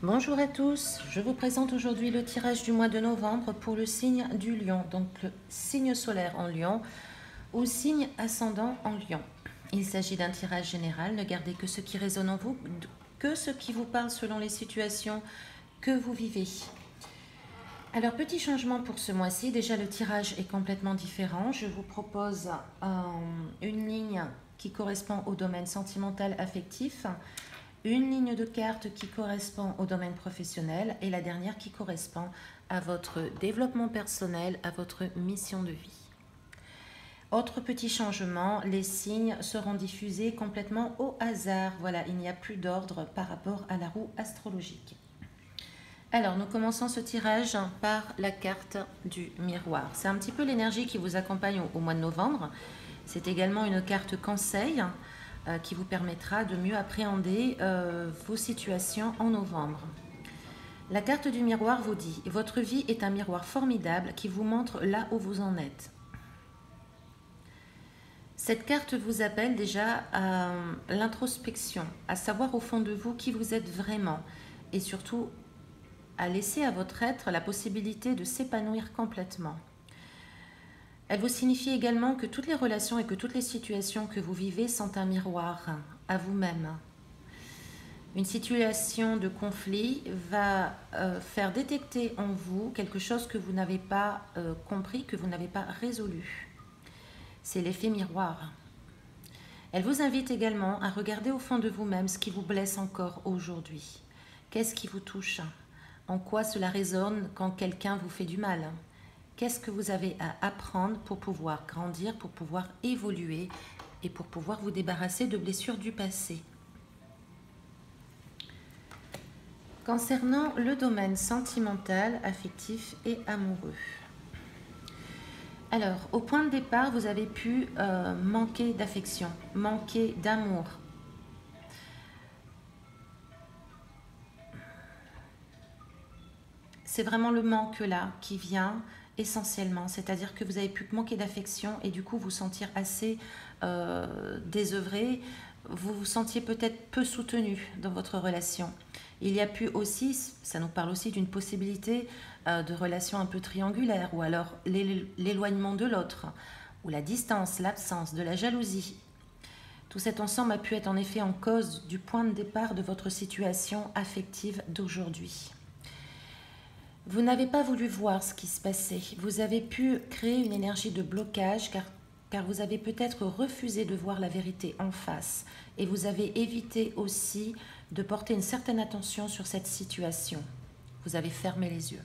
Bonjour à tous, je vous présente aujourd'hui le tirage du mois de novembre pour le signe du Lion, donc le signe solaire en Lion ou signe ascendant en Lion. Il s'agit d'un tirage général, ne gardez que ce qui résonne en vous, que ce qui vous parle selon les situations que vous vivez. Alors petit changement pour ce mois-ci, déjà le tirage est complètement différent. Je vous propose une ligne qui correspond au domaine sentimental affectif, une ligne de carte qui correspond au domaine professionnel et la dernière qui correspond à votre développement personnel, à votre mission de vie. Autre petit changement, les signes seront diffusés complètement au hasard. Voilà, il n'y a plus d'ordre par rapport à la roue astrologique. Alors, nous commençons ce tirage par la carte du miroir. C'est un petit peu l'énergie qui vous accompagne au mois de novembre. C'est également une carte conseil qui vous permettra de mieux appréhender vos situations en novembre. La carte du miroir vous dit « Votre vie est un miroir formidable qui vous montre là où vous en êtes ». Cette carte vous appelle déjà à l'introspection, à savoir au fond de vous qui vous êtes vraiment et surtout à laisser à votre être la possibilité de s'épanouir complètement. Elle vous signifie également que toutes les relations et que toutes les situations que vous vivez sont un miroir à vous-même. Une situation de conflit va faire détecter en vous quelque chose que vous n'avez pas compris, que vous n'avez pas résolu. C'est l'effet miroir. Elle vous invite également à regarder au fond de vous-même ce qui vous blesse encore aujourd'hui. Qu'est-ce qui vous touche ? En quoi cela résonne quand quelqu'un vous fait du mal ? Qu'est-ce que vous avez à apprendre pour pouvoir grandir, pour pouvoir évoluer et pour pouvoir vous débarrasser de blessures du passé ? Concernant le domaine sentimental, affectif et amoureux. Alors, au point de départ, vous avez pu manquer d'affection, manquer d'amour. C'est vraiment le manque là qui vient essentiellement, c'est-à-dire que vous avez pu manquer d'affection et du coup vous sentir assez désœuvré, vous vous sentiez peut-être peu soutenu dans votre relation. Il y a pu aussi, ça nous parle aussi d'une possibilité de relation un peu triangulaire ou alors l'éloignement de l'autre ou la distance, l'absence, de la jalousie. Tout cet ensemble a pu être en effet en cause du point de départ de votre situation affective d'aujourd'hui. Vous n'avez pas voulu voir ce qui se passait. Vous avez pu créer une énergie de blocage car vous avez peut-être refusé de voir la vérité en face. Et vous avez évité aussi de porter une certaine attention sur cette situation. Vous avez fermé les yeux.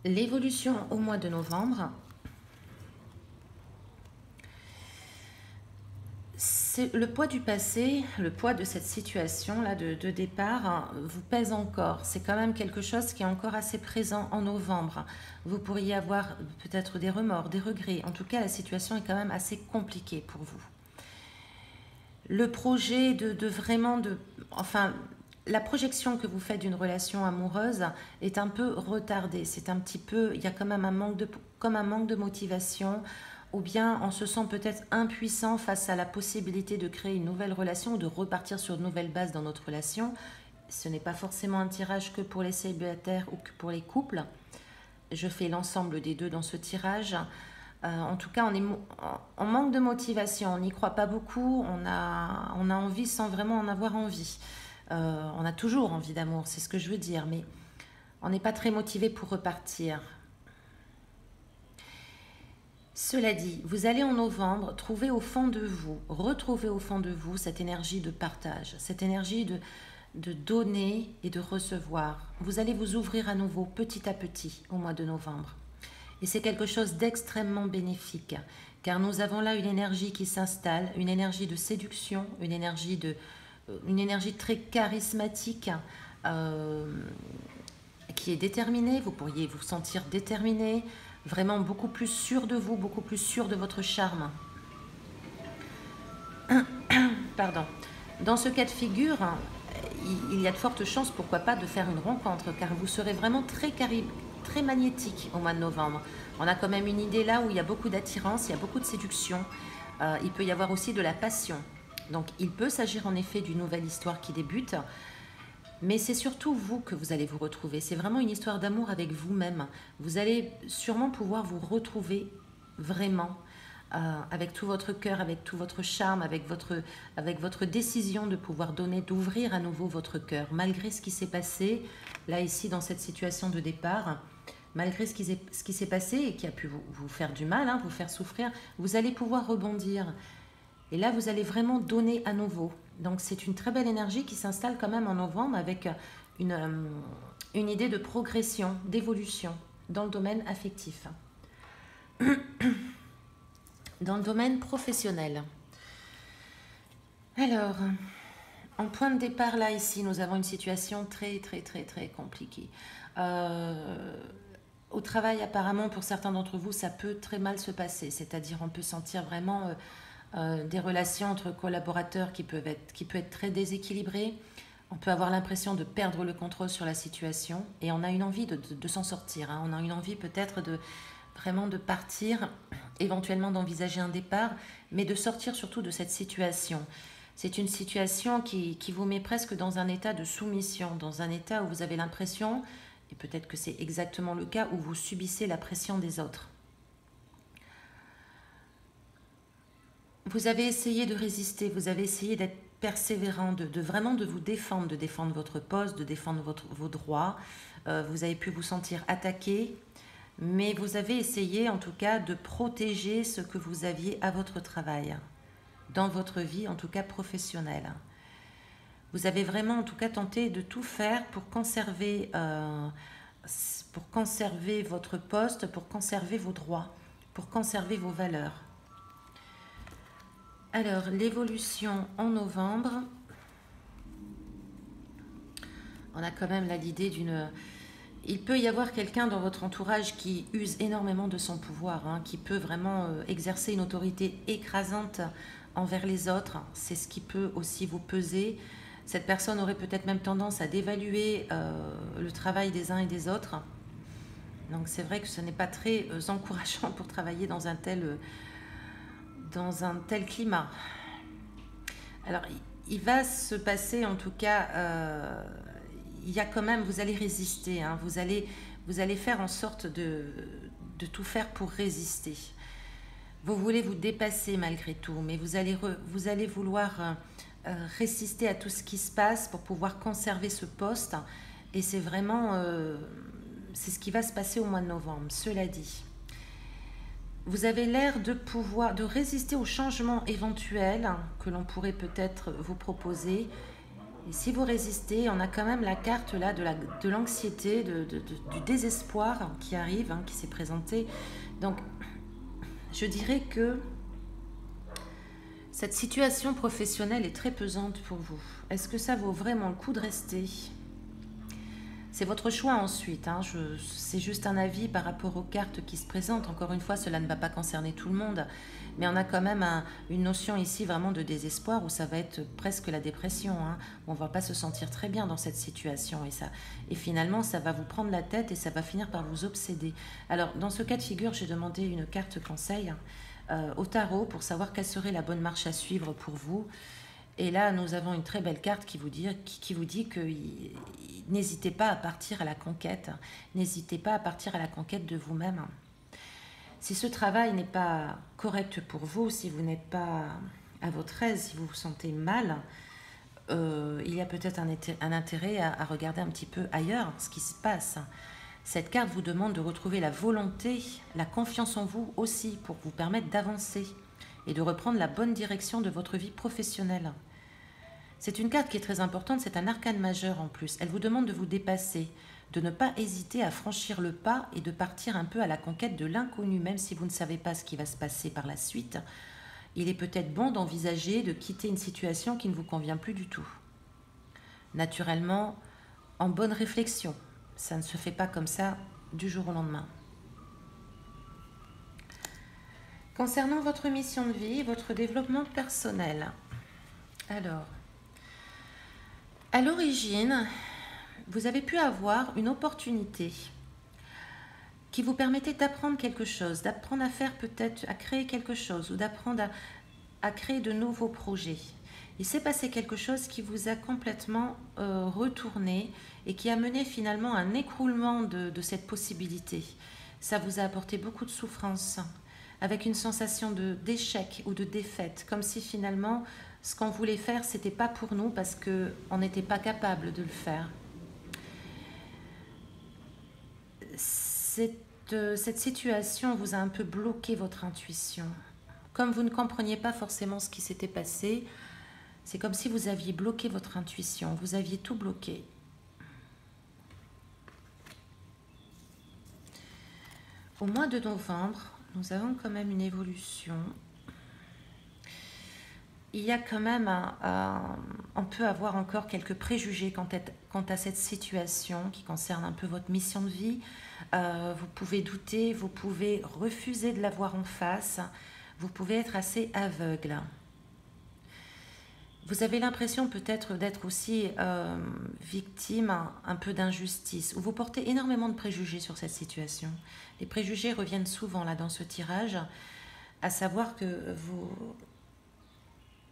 L'évolution au mois de novembre. Le poids du passé, le poids de cette situation-là de départ vous pèse encore. C'est quand même quelque chose qui est encore assez présent en novembre. Vous pourriez avoir peut-être des remords, des regrets. En tout cas, la situation est quand même assez compliquée pour vous. Le projet enfin, la projection que vous faites d'une relation amoureuse est un peu retardée. C'est un petit peu, il y a quand même un manque de motivation. Ou bien on se sent peut-être impuissant face à la possibilité de créer une nouvelle relation ou de repartir sur de nouvelles bases dans notre relation. Ce n'est pas forcément un tirage que pour les célibataires ou que pour les couples. Je fais l'ensemble des deux dans ce tirage. En tout cas, on manque de motivation, on n'y croit pas beaucoup, on a envie sans vraiment en avoir envie. On a toujours envie d'amour, c'est ce que je veux dire, mais on n'est pas très motivé pour repartir. Cela dit, vous allez en novembre retrouver au fond de vous cette énergie de partage, cette énergie de donner et de recevoir. Vous allez vous ouvrir à nouveau petit à petit au mois de novembre. Et c'est quelque chose d'extrêmement bénéfique, car nous avons là une énergie qui s'installe, une énergie de séduction, une énergie très charismatique, qui est déterminée. Vous pourriez vous sentir déterminé, vraiment beaucoup plus sûr de vous, beaucoup plus sûr de votre charme. Pardon. Dans ce cas de figure, il y a de fortes chances, pourquoi pas, de faire une rencontre, car vous serez vraiment très magnétique au mois de novembre. On a quand même une idée là où il y a beaucoup d'attirance, il y a beaucoup de séduction. Il peut y avoir aussi de la passion. Donc il peut s'agir en effet d'une nouvelle histoire qui débute, mais c'est surtout vous que vous allez vous retrouver. C'est vraiment une histoire d'amour avec vous-même. Vous allez sûrement pouvoir vous retrouver vraiment avec tout votre cœur, avec tout votre charme, avec votre décision de pouvoir donner, d'ouvrir à nouveau votre cœur, malgré ce qui s'est passé, là ici dans cette situation de départ, malgré ce qui s'est passé et qui a pu vous faire du mal, hein, vous faire souffrir, vous allez pouvoir rebondir. Et là, vous allez vraiment donner à nouveau. Donc c'est une très belle énergie qui s'installe quand même en novembre avec une idée de progression, d'évolution dans le domaine affectif. Dans le domaine professionnel. Alors, en point de départ, là, ici, nous avons une situation très, très, très, très compliquée. Au travail, apparemment, pour certains d'entre vous, ça peut très mal se passer. C'est-à-dire, on peut sentir vraiment des relations entre collaborateurs qui peut être très déséquilibrées. On peut avoir l'impression de perdre le contrôle sur la situation. Et on a une envie de s'en sortir. Hein. On a une envie peut-être vraiment de partir, éventuellement d'envisager un départ, mais de sortir surtout de cette situation. C'est une situation qui vous met presque dans un état de soumission, dans un état où vous avez l'impression, et peut-être que c'est exactement le cas, où vous subissez la pression des autres. Vous avez essayé de résister, vous avez essayé d'être persévérant, vraiment de vous défendre, de défendre votre poste, de défendre vos droits. Vous avez pu vous sentir attaqué, mais vous avez essayé en tout cas de protéger ce que vous aviez à votre travail, dans votre vie en tout cas professionnelle. Vous avez vraiment en tout cas tenté de tout faire pour conserver votre poste, pour conserver vos droits, pour conserver vos valeurs. Alors, l'évolution en novembre, on a quand même là l'idée d'une... Il peut y avoir quelqu'un dans votre entourage qui use énormément de son pouvoir, hein, qui peut vraiment exercer une autorité écrasante envers les autres. C'est ce qui peut aussi vous peser. Cette personne aurait peut-être même tendance à dévaluer le travail des uns et des autres. Donc c'est vrai que ce n'est pas très encourageant pour travailler dans un tel climat. Alors il va se passer en tout cas... il y a quand même, vous allez résister, hein, vous allez faire en sorte de tout faire pour résister. Vous voulez vous dépasser malgré tout, mais vous allez vouloir résister à tout ce qui se passe pour pouvoir conserver ce poste. Et c'est vraiment, c'est ce qui va se passer au mois de novembre, cela dit. Vous avez l'air de résister aux changements éventuels que l'on pourrait peut-être vous proposer. Et si vous résistez, on a quand même la carte là de l'anxiété, du désespoir qui arrive, hein, qui s'est présenté. Donc, je dirais que cette situation professionnelle est très pesante pour vous. Est-ce que ça vaut vraiment le coup de rester ? C'est votre choix ensuite. Hein. C'est juste un avis par rapport aux cartes qui se présentent. Encore une fois, cela ne va pas concerner tout le monde. Mais on a quand même une notion ici vraiment de désespoir où ça va être presque la dépression. Hein. On ne va pas se sentir très bien dans cette situation. Et finalement, ça va vous prendre la tête et ça va finir par vous obséder. Alors, dans ce cas de figure, j'ai demandé une carte conseil au tarot pour savoir quelle serait la bonne marche à suivre pour vous. Et là, nous avons une très belle carte qui vous dit que n'hésitez pas à partir à la conquête. N'hésitez pas à partir à la conquête de vous-même. Si ce travail n'est pas correct pour vous, si vous n'êtes pas à votre aise, si vous vous sentez mal, il y a peut-être un intérêt à regarder un petit peu ailleurs ce qui se passe. Cette carte vous demande de retrouver la volonté, la confiance en vous aussi pour vous permettre d'avancer et de reprendre la bonne direction de votre vie professionnelle. C'est une carte qui est très importante, c'est un arcane majeur en plus. Elle vous demande de vous dépasser, de ne pas hésiter à franchir le pas et de partir un peu à la conquête de l'inconnu, même si vous ne savez pas ce qui va se passer par la suite. Il est peut-être bon d'envisager de quitter une situation qui ne vous convient plus du tout. Naturellement, en bonne réflexion. Ça ne se fait pas comme ça du jour au lendemain. Concernant votre mission de vie, votre développement personnel. Alors, à l'origine, vous avez pu avoir une opportunité qui vous permettait d'apprendre quelque chose, d'apprendre à faire peut-être, à créer quelque chose ou d'apprendre à créer de nouveaux projets. Il s'est passé quelque chose qui vous a complètement retourné et qui a mené finalement à un écroulement de cette possibilité. Ça vous a apporté beaucoup de souffrance, avec une sensation d'échec ou de défaite, comme si finalement ce qu'on voulait faire, c'était pas pour nous parce qu'on n'était pas capable de le faire. Cette situation vous a un peu bloqué votre intuition. Comme vous ne compreniez pas forcément ce qui s'était passé, c'est comme si vous aviez bloqué votre intuition, vous aviez tout bloqué. Au mois de novembre, nous avons quand même une évolution. Il y a quand même on peut avoir encore quelques préjugés quant à cette situation qui concerne un peu votre mission de vie. Vous pouvez douter, vous pouvez refuser de la voir en face, vous pouvez être assez aveugle. Vous avez l'impression peut-être d'être aussi victime un peu d'injustice, ou vous portez énormément de préjugés sur cette situation. Les préjugés reviennent souvent là dans ce tirage, à savoir que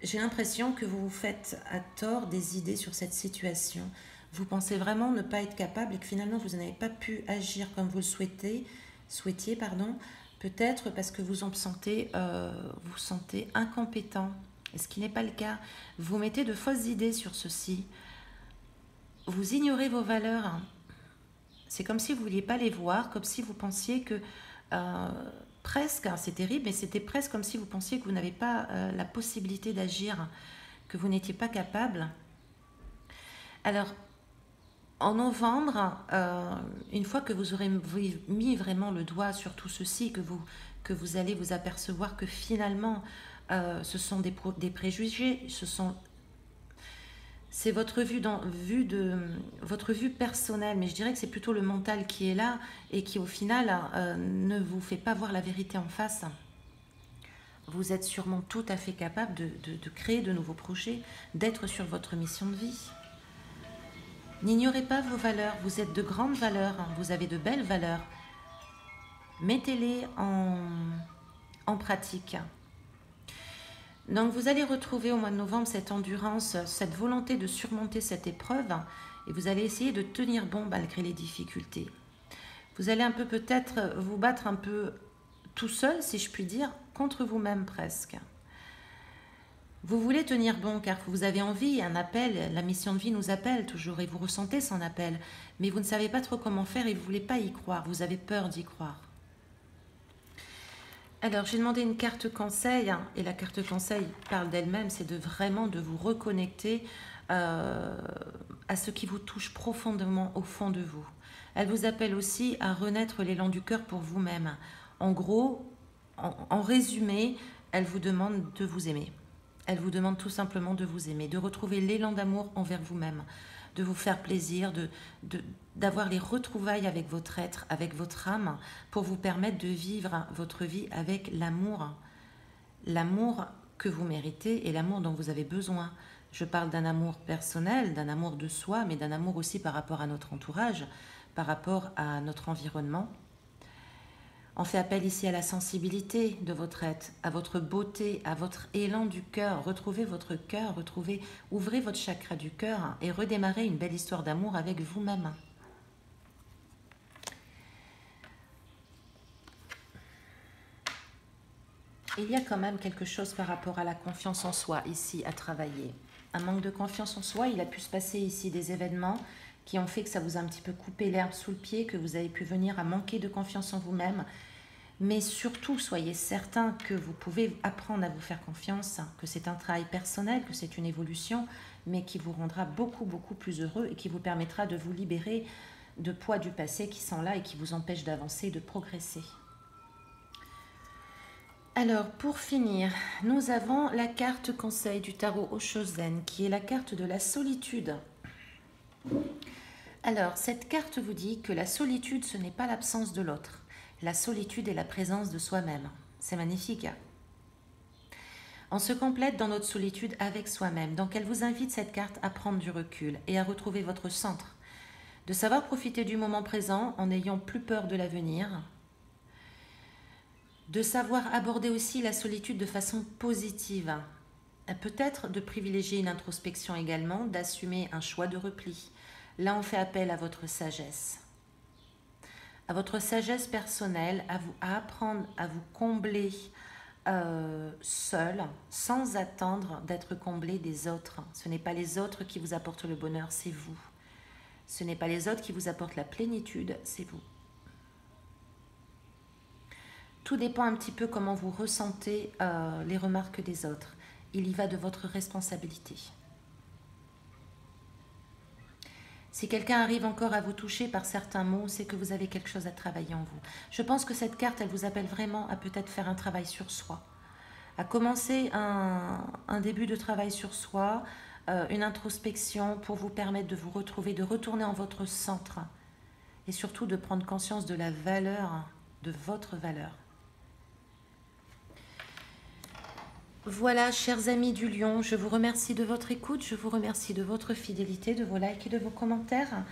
j'ai l'impression que vous vous faites à tort des idées sur cette situation. Vous pensez vraiment ne pas être capable et que finalement vous n'avez pas pu agir comme vous le souhaitiez, peut-être parce que vous sentez incompétent. Et ce qui n'est pas le cas. Vous mettez de fausses idées sur ceci. Vous ignorez vos valeurs. C'est comme si vous ne vouliez pas les voir, comme si vous pensiez que presque, c'est terrible, mais c'était presque comme si vous pensiez que vous n'avez pas la possibilité d'agir, que vous n'étiez pas capable. Alors, en novembre, une fois que vous aurez mis vraiment le doigt sur tout ceci, que vous allez vous apercevoir que finalement, ce sont des préjugés, c'est votre votre vue personnelle, mais je dirais que c'est plutôt le mental qui est là et qui au final ne vous fait pas voir la vérité en face. Vous êtes sûrement tout à fait capable de créer de nouveaux projets, d'être sur votre mission de vie. N'ignorez pas vos valeurs, vous êtes de grandes valeurs, vous avez de belles valeurs. Mettez-les en pratique. Donc vous allez retrouver au mois de novembre cette endurance, cette volonté de surmonter cette épreuve et vous allez essayer de tenir bon malgré les difficultés. Vous allez un peu peut-être vous battre un peu tout seul, si je puis dire, contre vous-même presque. Vous voulez tenir bon car vous avez envie, un appel, la mission de vie nous appelle toujours et vous ressentez son appel, mais vous ne savez pas trop comment faire et vous ne voulez pas y croire, vous avez peur d'y croire. Alors, j'ai demandé une carte conseil, et la carte conseil parle d'elle-même, c'est vraiment de vous reconnecter à ce qui vous touche profondément au fond de vous. Elle vous appelle aussi à renaître l'élan du cœur pour vous-même. En gros, en résumé, elle vous demande de vous aimer. Elle vous demande tout simplement de vous aimer, de retrouver l'élan d'amour envers vous-même, de vous faire plaisir, d'avoir les retrouvailles avec votre être, avec votre âme, pour vous permettre de vivre votre vie avec l'amour que vous méritez et l'amour dont vous avez besoin. Je parle d'un amour personnel, d'un amour de soi, mais d'un amour aussi par rapport à notre entourage, par rapport à notre environnement. On fait appel ici à la sensibilité de votre être, à votre beauté, à votre élan du cœur. Retrouvez votre cœur, ouvrez votre chakra du cœur et redémarrez une belle histoire d'amour avec vous-même. Il y a quand même quelque chose par rapport à la confiance en soi ici à travailler. Un manque de confiance en soi, il a pu se passer ici des événements qui ont fait que ça vous a un petit peu coupé l'herbe sous le pied, que vous avez pu venir à manquer de confiance en vous-même. Mais surtout, soyez certain que vous pouvez apprendre à vous faire confiance, que c'est un travail personnel, que c'est une évolution, mais qui vous rendra beaucoup, beaucoup plus heureux et qui vous permettra de vous libérer de poids du passé qui sont là et qui vous empêchent d'avancer et de progresser. Alors, pour finir, nous avons la carte conseil du tarot Oshozen, qui est la carte de la solitude. Alors, cette carte vous dit que la solitude, ce n'est pas l'absence de l'autre. La solitude est la présence de soi-même. C'est magnifique. On se complète dans notre solitude avec soi-même. Donc, elle vous invite, cette carte, à prendre du recul et à retrouver votre centre. De savoir profiter du moment présent en n'ayant plus peur de l'avenir. De savoir aborder aussi la solitude de façon positive. Peut-être de privilégier une introspection également, d'assumer un choix de repli. Là, on fait appel à votre sagesse. À votre sagesse personnelle, à apprendre à vous combler seul, sans attendre d'être comblé des autres. Ce n'est pas les autres qui vous apportent le bonheur, c'est vous. Ce n'est pas les autres qui vous apportent la plénitude, c'est vous. Tout dépend un petit peu comment vous ressentez les remarques des autres. Il y va de votre responsabilité. Si quelqu'un arrive encore à vous toucher par certains mots, c'est que vous avez quelque chose à travailler en vous. Je pense que cette carte, elle vous appelle vraiment à peut-être faire un travail sur soi, à commencer un début de travail sur soi, une introspection pour vous permettre de vous retrouver, de retourner en votre centre et surtout de prendre conscience de la valeur, de votre valeur. Voilà, chers amis du Lion, je vous remercie de votre écoute, je vous remercie de votre fidélité, de vos likes et de vos commentaires.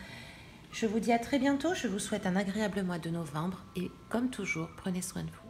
Je vous dis à très bientôt, je vous souhaite un agréable mois de novembre et comme toujours, prenez soin de vous.